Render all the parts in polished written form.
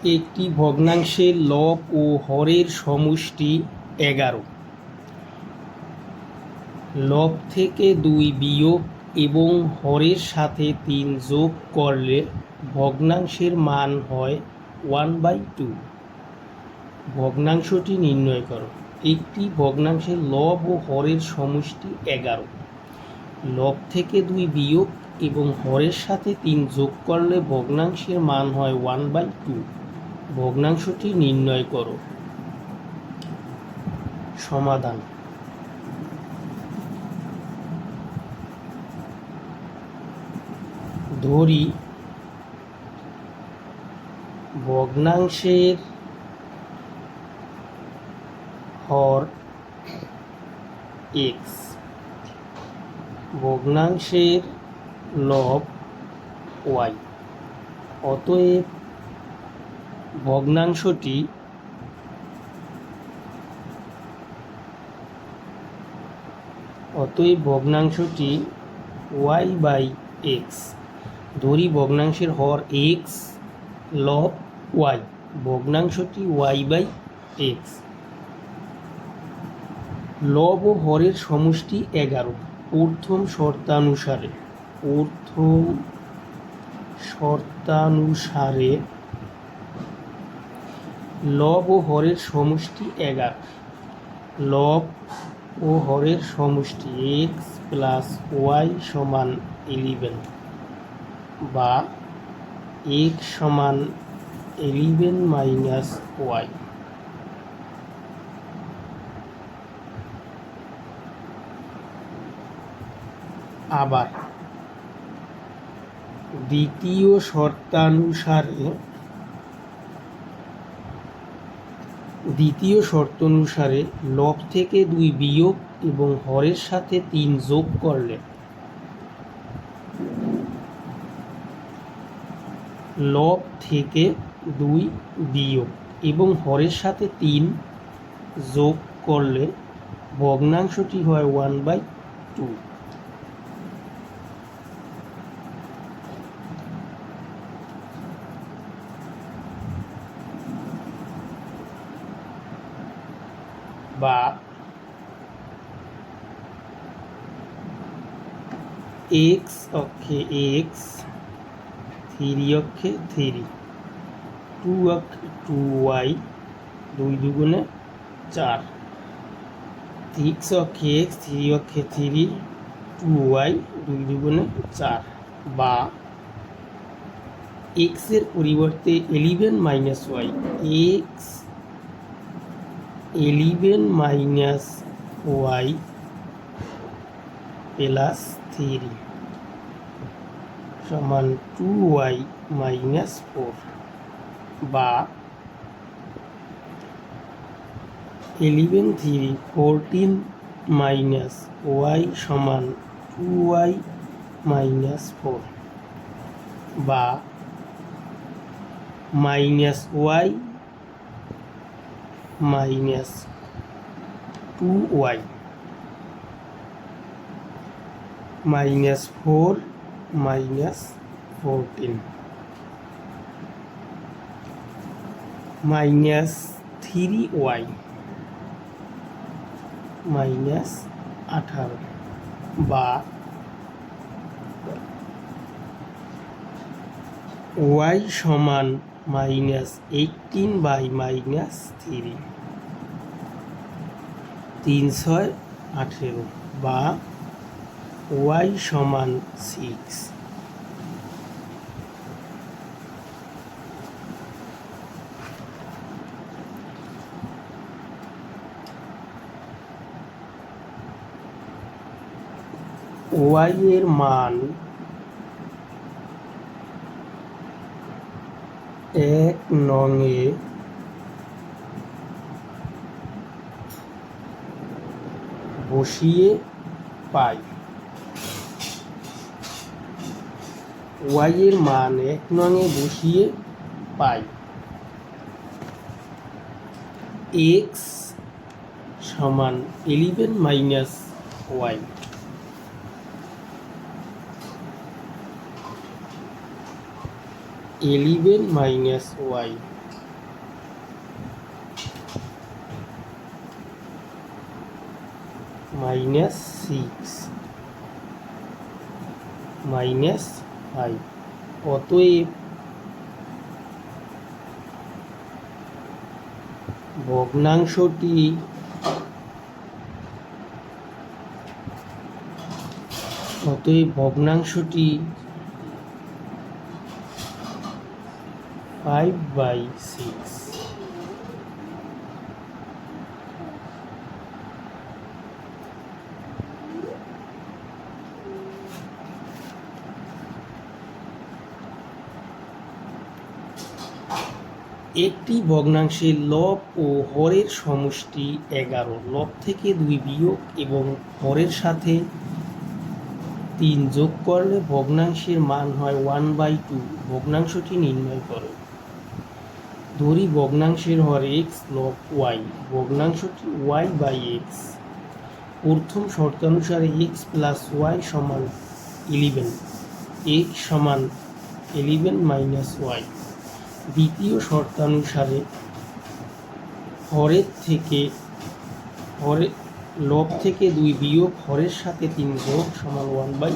একটি ভগ্নাংশের লব ও হরের সমষ্টি 11। লব থেকে 2 বিয়োগ এবং হরের সাথে 3 যোগ করলে ভগ্নাংশের মান হয় 1/2। ভগ্নাংশটি নির্ণয় করো। একটি ভগ্নাংশের লব ও হরের সমষ্টি 11। লব থেকে 2 বিয়োগ এবং হরের সাথে 3 যোগ করলে ভগ্নাংশের মান হয় 1/2। ভগ্নাংশটি নির্ণয় করো। সমাধান। ধরি ভগ্নাংশের হর x, ভগ্নাংশের লব y। অতএব ভগ্নাংশটি y/x। ধরি ভগ্নাংশের হর x, লব y, ভগ্নাংশটি y/x। লব ও হরের সমষ্টি 11। প্রথম শর্তানুসারে লব ও হরের সমষ্টি 11। লব ও হরের সমষ্টি x + y = 11 বা x = 11 - y। আবার দ্বিতীয় শর্তানুসারে লব থেকে 2 বিয়োগ এবং হরের সাথে 3 যোগ করলে লব থেকে 2 বিয়োগ এবং হরের সাথে 3 যোগ করলে ভগ্নাংশটি হয় 1/2। বা x অক্ষে x, 3 অক্ষে 3, 2y, 2 দুগুণে 4, 6 অক্ষে x, 3 অক্ষে 3, 2y, 2 দুগুণে 4। বা x এর পরিবর্তে 11 - y, x 11 - y + 3 = 2y - 4। বা 11 - 3 = 14 - y = 2y - 4। বা -y - 2y -4 - 14 -3y -18। বা y = -18/-3, 3 × 6 = 18। বা y = 6। y এর মান 1 নংয়ে বসিয়ে পাই। y এর মান 1 নংয়ে বসিয়ে পাই। x = 11 - y। -y -6 -5। অতএব ভগ্নাংশটি ফাইভ বাই সিক্স। একটি ভগ্নাংশের লব ও হরের সমষ্টি 11। লব থেকে 2 বিয়োগ এবং হরের সাথে 3 যোগ করলে ভগ্নাংশের মান হয় 1/2। ভগ্নাংশটি নির্ণয় করো। ধরি ভগ্নাংশের হর x, লব y, ভগ্নাংশটি y/x। প্রথম শর্তানুসারে x + y = 11, x = 11 - y। দ্বিতীয় শর্তানুসারে লব থেকে 2 বিয়োগ হরের সাথে 3 যোগ = 1/2।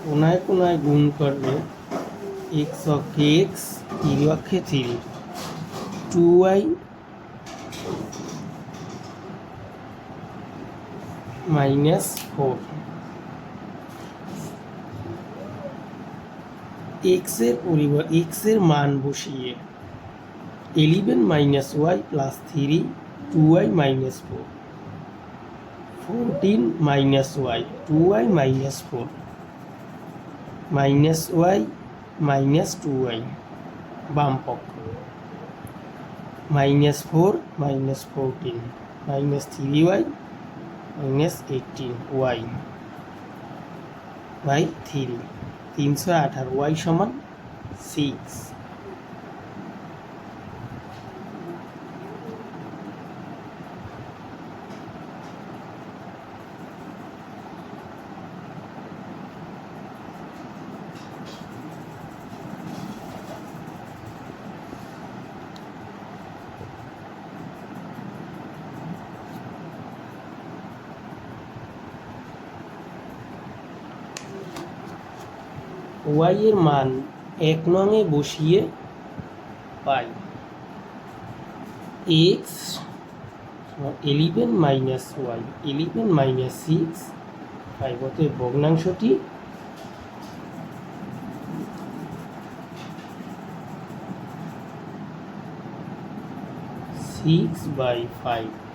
কোনায় কোনায় গুণ করলে x অক্ষে x, 3 অক্ষে 3, 2y - 4। x এর মান বসিয়ে 11 - y + 3, 2y - 4, 14 - y, 2y - 4, -y - 2y বাম পক্ষ, -4 - 14, -3y - 18, y/3, 318, y = 6। y এর মান 1 নং-এ বসিয়ে পাই x 11 - y, 11 - 6, 5। অতএব ভগ্নাংশটি 6/5।